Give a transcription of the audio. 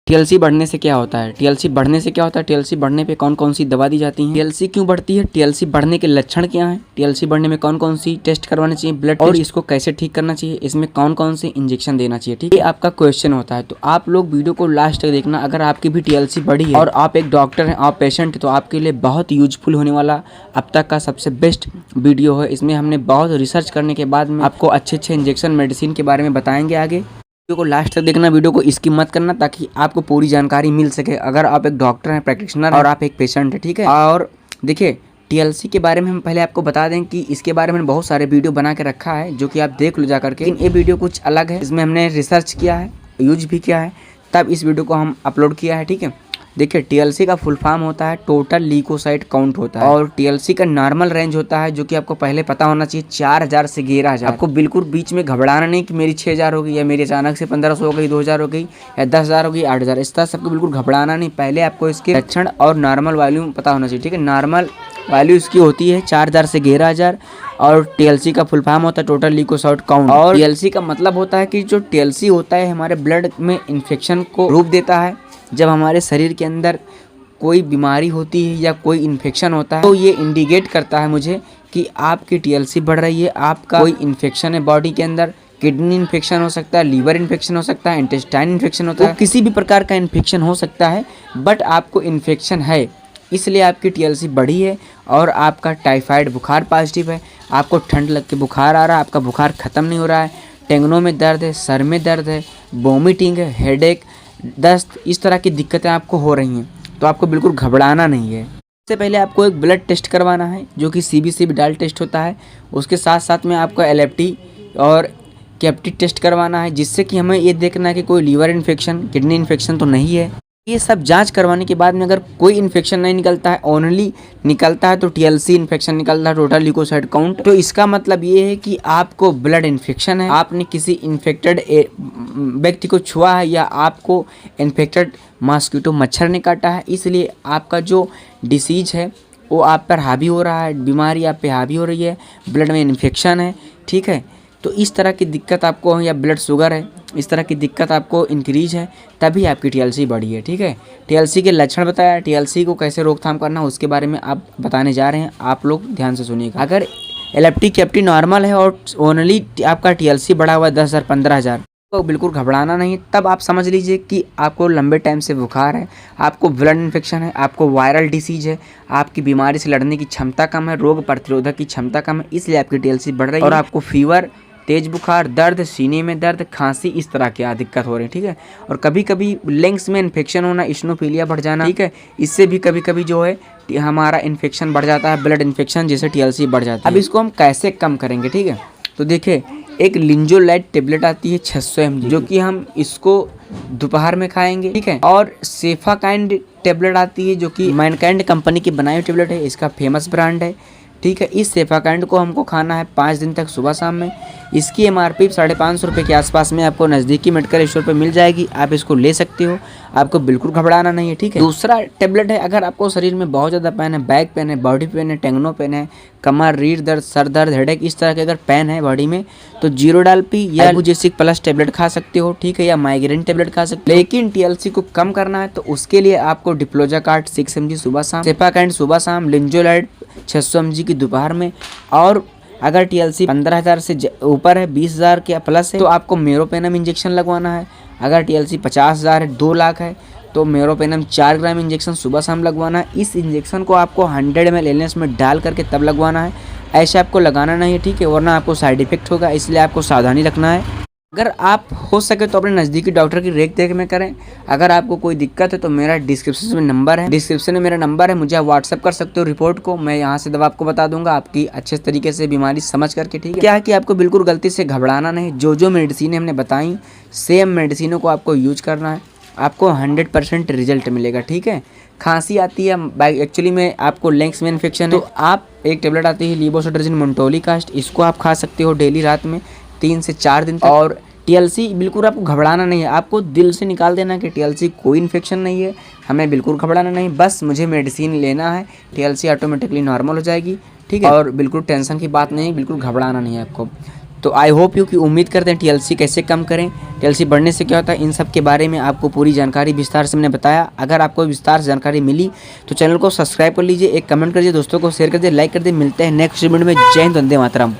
TLC बढ़ने से क्या होता है? टीएलसी बढ़ने से क्या होता है? टीएलसी बढ़ने पे कौन कौन सी दवा दी जाती है? टीएलसी क्यों बढ़ती है? टीएलसी बढ़ने के लक्षण क्या हैं? टीएलसी बढ़ने में कौन कौन सी टेस्ट करवाने चाहिए, ब्लड और इसको कैसे ठीक करना चाहिए, इसमें कौन कौन से इंजेक्शन देना चाहिए, ठीक है? ये आपका क्वेश्चन होता है, तो आप लोग वीडियो को लास्ट तक देखना। अगर आपकी भी टीएलसी बढ़ी है और आप एक डॉक्टर हैं, आप पेशेंट, तो आपके लिए बहुत यूजफुल होने वाला अब तक का सबसे बेस्ट वीडियो है। इसमें हमने बहुत रिसर्च करने के बाद में आपको अच्छे अच्छे इंजेक्शन मेडिसिन के बारे में बताएंगे आगे। वीडियो को लास्ट तक देखना, वीडियो को स्किप मत करना, ताकि आपको पूरी जानकारी मिल सके। अगर आप एक डॉक्टर हैं, प्रैक्टिशनर और आप एक पेशेंट है, ठीक है? और देखिए, टीएलसी के बारे में हम पहले आपको बता दें कि इसके बारे में बहुत सारे वीडियो बना के रखा है, जो कि आप देख लो जा करके। लेकिन ये वीडियो कुछ अलग है, इसमें हमने रिसर्च किया है, यूज भी किया है, तब इस वीडियो को हम अपलोड किया है, ठीक है? देखिए, टीएलसी का फुल फॉर्म होता है टोटल ल्यूकोसाइट काउंट होता है, और टीएलसी का नॉर्मल रेंज होता है, जो कि आपको पहले पता होना चाहिए, 4000 से 11000। आपको बिल्कुल बीच में घबराना नहीं कि मेरी 6000 हो गई, या मेरी अचानक से 1500 हो गई, 2000 हो गई, या 10000 हो गई, 8000। इस तरह सबको बिल्कुल घबराना नहीं। पहले आपको इसके लक्षण और नॉर्मल वैल्यू पता होना चाहिए, ठीक है? नॉर्मल वैल्यू इसकी होती है 4000 से 11000, और टीएलसी का फुल फॉर्म होता है टोटल ल्यूकोसाइट काउंट। और टीएलसी का मतलब होता है कि जो टीएलसी होता है हमारे ब्लड में इन्फेक्शन को रूप देता है। जब हमारे शरीर के अंदर कोई बीमारी होती है या कोई इन्फेक्शन होता है, तो ये इंडिकेट करता है मुझे कि आपकी टीएलसी बढ़ रही है, आपका कोई इन्फेक्शन है बॉडी के अंदर। किडनी इन्फेक्शन हो सकता है, लीवर इन्फेक्शन हो सकता है, इंटेस्टाइन इन्फेक्शन होता है, किसी भी प्रकार का इन्फेक्शन हो सकता है, बट आपको इन्फेक्शन है, इसलिए आपकी टीएलसी बढ़ी है। और आपका टाइफाइड बुखार पॉजिटिव है, आपको ठंड लग के बुखार आ रहा है, आपका बुखार ख़त्म नहीं हो रहा है, टेंगनों में दर्द है, सर में दर्द है, वोमिटिंग है, हेडेक, दस्त, इस तरह की दिक्कतें आपको हो रही हैं, तो आपको बिल्कुल घबराना नहीं है। इससे पहले आपको एक ब्लड टेस्ट करवाना है, जो कि सीबीसी डाल टेस्ट होता है। उसके साथ साथ में आपको एलएफटी और कैप्टी टेस्ट करवाना है, जिससे कि हमें ये देखना है कि कोई लीवर इन्फेक्शन, किडनी इन्फेक्शन तो नहीं है। ये सब जांच करवाने के बाद में अगर कोई इन्फेक्शन नहीं निकलता है, ओनली निकलता है तो टीएलसी इन्फेक्शन निकलता है, टोटल ल्यूकोसाइट काउंट, तो इसका मतलब ये है कि आपको ब्लड इन्फेक्शन है, आपने किसी इन्फेक्टेड व्यक्ति को छुआ है, या आपको इन्फेक्टेड मॉस्किटो मच्छर ने काटा है, इसलिए आपका जो डिसीज है वो आप पर हावी हो रहा है, बीमारी आप पे हावी हो रही है, ब्लड में इन्फेक्शन है, ठीक है? तो इस तरह की दिक्कत आपको, या ब्लड शुगर है, इस तरह की दिक्कत आपको इंक्रीज है, तभी आपकी टीएलसी बढ़ी है, ठीक है? टीएलसी के लक्षण बताया, टीएलसी को कैसे रोकथाम करना उसके बारे में आप बताने जा रहे हैं, आप लोग ध्यान से सुनिएगा। अगर एलएफटी कैप्टी नॉर्मल है और ओनली आपका टीएलसी बढ़ा हुआ है 10,000 15,000, तो बिल्कुल घबराना नहीं है। तब आप समझ लीजिए कि आपको लंबे टाइम से बुखार है, आपको ब्लड इन्फेक्शन है, आपको वायरल डिसीज है, आपकी बीमारी से लड़ने की क्षमता कम है, रोग प्रतिरोधक की क्षमता कम है, इसलिए आपकी टीएलसी बढ़ रही है, और आपको फीवर, तेज बुखार, दर्द, सीने में दर्द, खांसी, इस तरह की दिक्कत हो रही है, ठीक है? और कभी कभी लंग्स में इन्फेक्शन होना, इस्नोफिलिया बढ़ जाना, ठीक है? इससे भी कभी कभी जो है हमारा इन्फेक्शन बढ़ जाता है, ब्लड इन्फेक्शन, जैसे टीएलसी बढ़ जाता है। अब इसको हम कैसे कम करेंगे, ठीक है? तो देखिए, एक लिंजोलाइट टेबलेट आती है 600 mg, जो कि हम इसको दोपहर में खाएंगे, ठीक है? और सेफाकाइंड टेबलेट आती है, जो कि मैनकाइंड कंपनी की बनाई हुई टेबलेट है, इसका फेमस ब्रांड है, ठीक है? इस सेफाकाइंड को हमको खाना है 5 दिन तक सुबह शाम में। इसकी एमआरपी 550 रुपये के आसपास में आपको नज़दीकी मेडिकल स्टोर पे मिल जाएगी, आप इसको ले सकते हो, आपको बिल्कुल घबराना नहीं है, ठीक है? दूसरा टेबलेट है, अगर आपको शरीर में बहुत ज़्यादा पेन है, बैक पेन है, बॉडी पेन है, टेंगनो पेन है, कमर, रीढ़ दर्द, सर दर्द, हेडेक, इस तरह के अगर पेन है बॉडी में, तो जीरोडाल्पी या एल्बुजेसिक प्लस टेबलेट खा सकते हो, ठीक है? या माइग्रेन टेबलेट खा सकते हो। लेकिन टीएलसी को कम करना है तो उसके लिए आपको डिप्लोजाकार्ट 6 mg सुबह शाम, सेफाकाइंड सुबह शाम, लिंजोलाइट 600 mg की दोपहर में। और अगर टीएलसी 15,000 से ऊपर है, 20,000 के प्लस है, तो आपको मेरोपेनम इंजेक्शन लगवाना है। अगर टीएलसी 50,000 है, 2 लाख है, तो मेरोपेनम 4 ग्राम इंजेक्शन सुबह शाम लगवाना है। इस इंजेक्शन को आपको 100 ml एलएनएस में डाल करके तब लगवाना है, ऐसे आपको लगाना नहीं है, ठीक है? वरना आपको साइड इफेक्ट होगा, इसलिए आपको सावधानी रखना है। अगर आप हो सके तो अपने नज़दीकी डॉक्टर की रेख देख में करें। अगर आपको कोई दिक्कत है तो मेरा डिस्क्रिप्शन में नंबर है, डिस्क्रिप्शन में मेरा नंबर है, मुझे आप व्हाट्सअप कर सकते हो रिपोर्ट को, मैं यहाँ से दवा आपको बता दूंगा, आपकी अच्छे तरीके से बीमारी समझ करके, ठीक है? क्या है कि आपको बिल्कुल गलती से घबराना नहीं, जो मेडिसिन हमने बताई सेम मेडिसिनों को आपको यूज करना है, आपको 100% रिजल्ट मिलेगा, ठीक है? खांसी आती है, एक्चुअली में आपको लंग्स में इन्फेक्शन है, तो आप एक टेबलेट आती है लीवोसिट्राजिन मोन्टोलीकास्ट, इसको आप खा सकते हो डेली रात में 3 से 4 दिन तक। और टीएलसी बिल्कुल आपको घबराना नहीं है, आपको दिल से निकाल देना कि टीएलसी कोई इन्फेक्शन नहीं है, हमें बिल्कुल घबराना नहीं, बस मुझे मेडिसिन लेना है, टीएलसी ऑटोमेटिकली नॉर्मल हो जाएगी, ठीक है? और बिल्कुल टेंशन की बात नहीं, बिल्कुल घबराना नहीं है आपको। तो आई होप यू कि उम्मीद करते हैं TLC कैसे कम करें, TLC बढ़ने से क्या होता है, इन सब के बारे में आपको पूरी जानकारी विस्तार से मैंने बताया। अगर आपको विस्तार से जानकारी मिली तो चैनल को सब्सक्राइब कर लीजिए, एक कमेंट कर दीजिए, दोस्तों को शेयर कर दीजिए, लाइक कर दीजिए। मिलते हैं नेक्स्ट वीडियो में। जय हिंद, वंदे मातरम।